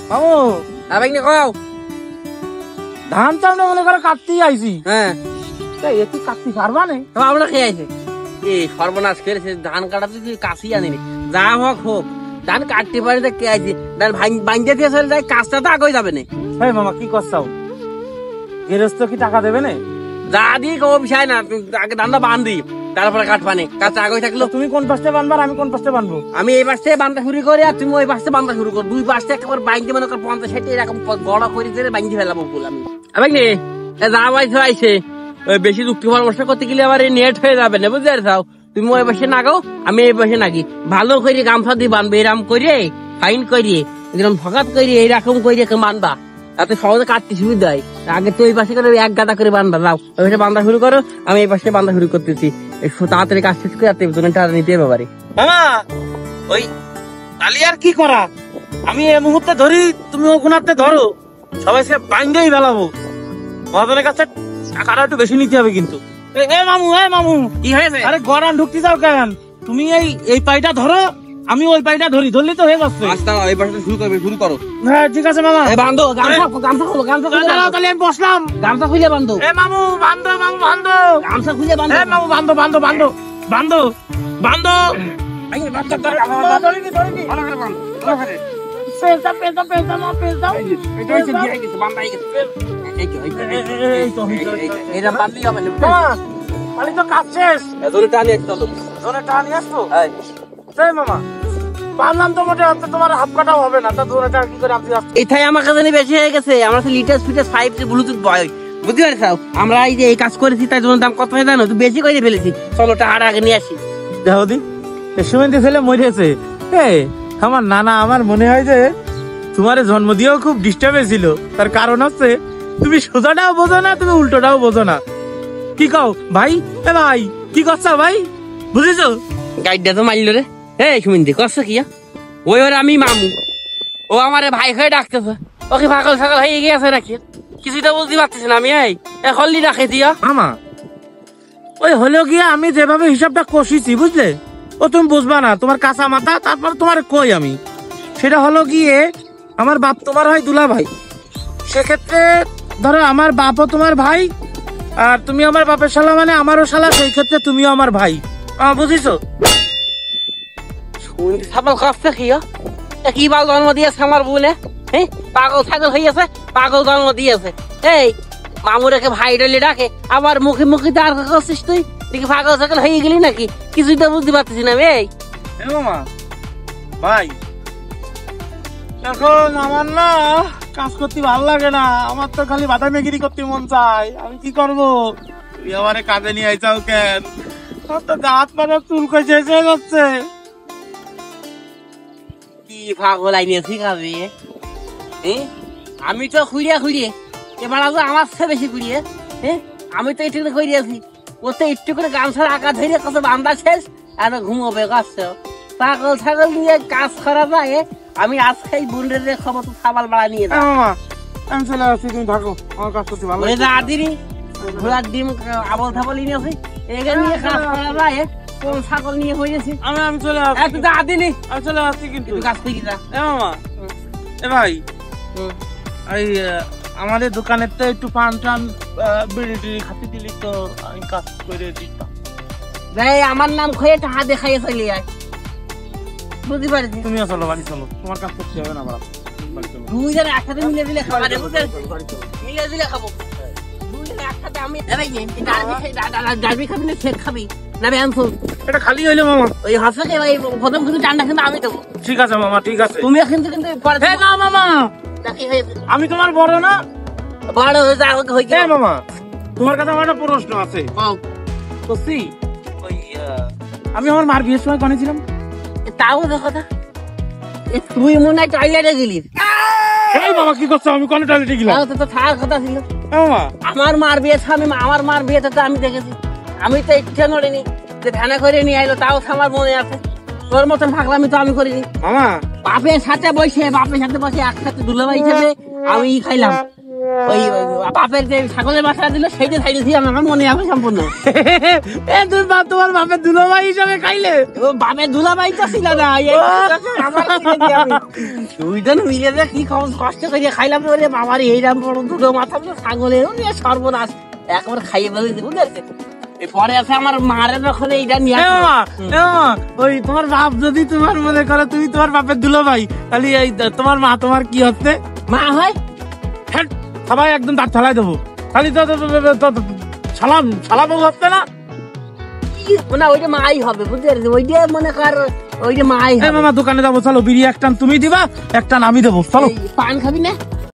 মামু আবেগ নি কও ধান চাউনে মনে করে কাটতেই আইছি। হ্যাঁ একটু কাটতে পারবা না? আমরা খেয়ে আইছে এই সর্বনাশ করেছে ধান কাটাতে তুই কাশি আনিনি যা হোক ধান কাটতে পারে তো কে আইছে ধান বাইন্দে দিয়ে চলে যায় কাজটা তো আগে যাবে না। এই মামা কি করছাও? গেরস্ত কি টাকা দেবে না? যা দিয়ে কোনো বিষয় না, তুই আগে ধানটা বান্ধি তারপরে কাটবানে কাজটা আগে থাকলো। তুমি কোন পাশে বানবার, আমি কোন পাশে বানবো? আমি এই পাশে বান্ধা শুরু করি আর তুমি ওই পাশে বান্ধা শুরু কর, দুই পাশে একবার বাইন্দে মনে কর 50-60 এরকম বড় করে দিয়ে বাইন্দে ফেলাবো ফুল আমি। আবেগ নে যা আইছে আইছে ওই বেশি যুক্তি পরামর্শ করতে গেলে আবার নেট হয়ে যাবে না, বুঝতে পারছাও? তুমি ওই পাশে নাগাও আমি এই পাশে নাগি, ভালো করে গামছা দিয়ে বানবে এরকম করে ফাইন করিয়ে এরকম ফকাত করিয়ে এইরকম করিয়ে বানবা, তাতে সহজে কাটতে সুবিধা হয়। আগে তো ওই পাশে করে এক গাদা করে বানবা, যাও ওই পাশে বান্ধা শুরু করো, আমি এই পাশে বান্ধা শুরু করতেছি। একটু তাড়াতাড়ি কাজ শেষ করে দুজনটা নিতে হবে বাড়ি। মামা ওই তালি আর কি করা, আমি এই মুহূর্তে ধরি, তুমি ওখানে ধরো, সবাই সে বাইন্দেই বেলাবো। মহাজনের কাছে টাকাটা একটু বেশি নিতে হবে কিন্তু। এ মামু কি হয়েছে? আরে গড়ান ঢুকতে যাও কেন? তুমি এই পাইটা ধরো, আমি ওই পাইটা ধরি, ধরলে তো হয়ে যাচ্ছে। এই পাশে শুরু করো। হ্যাঁ ঠিক আছে মামা। বান্ধো গামছা খুলো তাহলে আমি বসলাম। গামছা খুলে বান্ধো। এ মামু বান্ধো গামছা খুলে বান্ধো। মামু বান্ধো। কাজ শেষ। টানি আসবো মামা, পারলাম তো মোটে, তোমার হাফ কাটাও হবে না, তা ধরে কি করে আপনি আসছো? এটাই আমার কাছে বেশি হয়ে গেছে, আমরা লিটার ফিটার 5 ব্লুটুথ বয়, বুঝতে পারছাও? আমরা এই যে এই কাজ করেছি তাই জন্য দাম কত হয়ে জানো, তুই বেশি করে ফেলেছি। চলো টাকাটা আগে নিয়ে আসি। দেহদি সুমেন্দি ছেলে মরেছে। আমার নানা আমার মনে হয় যে তোমার জন্ম দিয়েও খুব ডিস্টার্ব ছিল, তার কারণ হচ্ছে তুমি সোজাটাও বোঝো না, তুমি উল্টোটাও বোঝো না। কি কও ভাই? ভাই কি করছো ভাই, বুঝেছো? গাইডটা তো মারল রে। এই সুমিন্দি করছো কি? ওই ওর আমি মামু, ও আমারে ভাই হয়ে ডাকতেছে, ওকে পাগল ছাগল হয়ে গিয়েছে নাকি কিছুই তো বলতে পারতেছি না আমি। এই হল্লি রাখে দিয়া আমা ওই হলেও গিয়া আমি যেভাবে হিসাবটা কষিছি, বুঝলে, ও তুমি বুঝবা না, তোমার কাঁচা মাথা। তারপর তোমার কই আমি, সেটা হলো গিয়ে আমার বাপ তোমার হয় দুলা ভাই, সেক্ষেত্রে ধরো আমার বাপও তোমার ভাই, আর তুমি আমার বাপের শালা মানে আমারও শালা, সেই ক্ষেত্রে তুমিও আমার ভাই, বুঝিছো? ছাগল খাচ্ছে কি বাল জন্ম দিয়েছে আমার বলে? হ্যাঁ পাগল ছাগল হইয়াছে, পাগল জন্ম দিয়েছে। এই মামুরাকে ভাই ডলি ডাকে, আবার মুখে মুখে দাঁড় করছিস তুই, দেখি পাগল ছাগল হয়ে গেলি নাকি? কিছুই তো বুঝতে পারতেছি না আমি। এই ভাই এখন আমার না কাজ করতে ভালো লাগে না, আমার তো খালি বাদাম মেগিরি করতে মন চায়, আমি কি করবো? তুই আমারে কাজে নিয়ে আইসাও কেন? হাত পাড়া চুল কষে যাচ্ছে। কি পাগল আইনিয়েছি কাজে? আমি তো খুঁড়িয়ে এবার আজ আমার চেয়ে বেশি খুঁড়িয়ে। আমি তো একটু করে আছি, ও তো একটু করে গামছার আঁকা ধরে কত বান্ধা শেষ, আর ঘুমোবে কাছে। পাগল ছাগল নিয়ে কাজ করা যায়। আমি আজকে এই বুন্ডের খবর তো সাবাল বাড়া নিয়ে যাই। আমি চলে আসছি, তুমি থাকো, আমার কাজ করতে ভালো লাগে। দিনই ঘোড়ার ডিম আবল থাবল নিয়েছি, এখানে নিয়ে কাজ করা যায়। কোন ছাগল নিয়ে হয়েছি আমি চলে আসছি, দিনই আমি চলে আসছি, কিন্তু কাজ করি না। এ ভাই এই আমাদের দোকানের তো একটু পান টান বিড়ি টিড়ি খাতে দিলি তো আমি কাজ করে দিতাম। ভাই আমার নাম খয়ে টাকা দেখাইয়ে চলে যায়, বুঝতে পারছি। তুমিও চলো বাড়ি চলো, তোমার কাজ করতে হবে না। দুইজনে একসাথে মিলে দিলে খাবো, মিলে দিলে খাবো দুইজনে একসাথে। আমি ডারবি খাবি না শেখ খাবি না? এটা খালি হইলো মামা, ওই হাসপাতালে ভাই প্রথম কিন্তু ঠান্ডা কিন্তু আমি দেবো। ঠিক আছে মামা, ঠিক আছে। তুমি কিন্তু কিন্তু না মামা, আমি তোমার বড় না? বড় হয়ে যাও হয়ে মামা, তোমার কাছে আমার একটা প্রশ্ন আছে। ওই আমি আমার মার বিয়ের সময় কনে ছিলাম? তাও দেখো না, তুই মনে হয় টয়লেটে গেলি। এই মামা কি করছো? আমি কোন টয়লেটে গেলাম? তো থাকার কথা ছিল। মামা আমার মার বিয়ে, আমার মার বিয়েতে তো আমি দেখেছি, আমি তো ইচ্ছা নড়িনি যে ভ্যানে করে নিয়ে আইলো, তাও আমার মনে আছে। তোর মতন ভাগলামি তো আমি করিনি। মামা বাপের সাথে বসে একসাথে দুলাভাই হিসেবে আমি খাইলাম, ওই বাপের যে ছাগলের বাচ্চা দিল সেইটা খাইতেছি আমার মনে আছে সম্পূর্ণ। এ তুই তোমার বাপের দুলাভাই হিসাবে খাইলে? ও বাপের দুলাভাই তো ছিল না, দুইজন মিলে যে কি কষ্ট করে খাইলাম বলে বাবার এইরাম বড় দুটো মাথা ছাগলের সর্বনাশ একবার খাইয়ে বলে বুঝতে পরে আছে আমার মারের যখন এইটা নিয়ে ওই তোমার বাপ যদি তোমার মনে করো তুমি তোমার বাপের দুলাভাই, তাহলে এই তোমার মা তোমার কি হচ্ছে? মা হয় সবাই একদম দাঁত ঠালাই দেবো, খালি সালাম সালাম হচ্ছে না না, ওইটা মাই হবে বুঝতে পারছি, ওইটা মনে কর ওইটা মাই হবে। মামা দোকানে যাবো, চলো বিড়ি এক টান তুমি দিবা, এক টান আমি দেবো, চলো। পান খাবি না?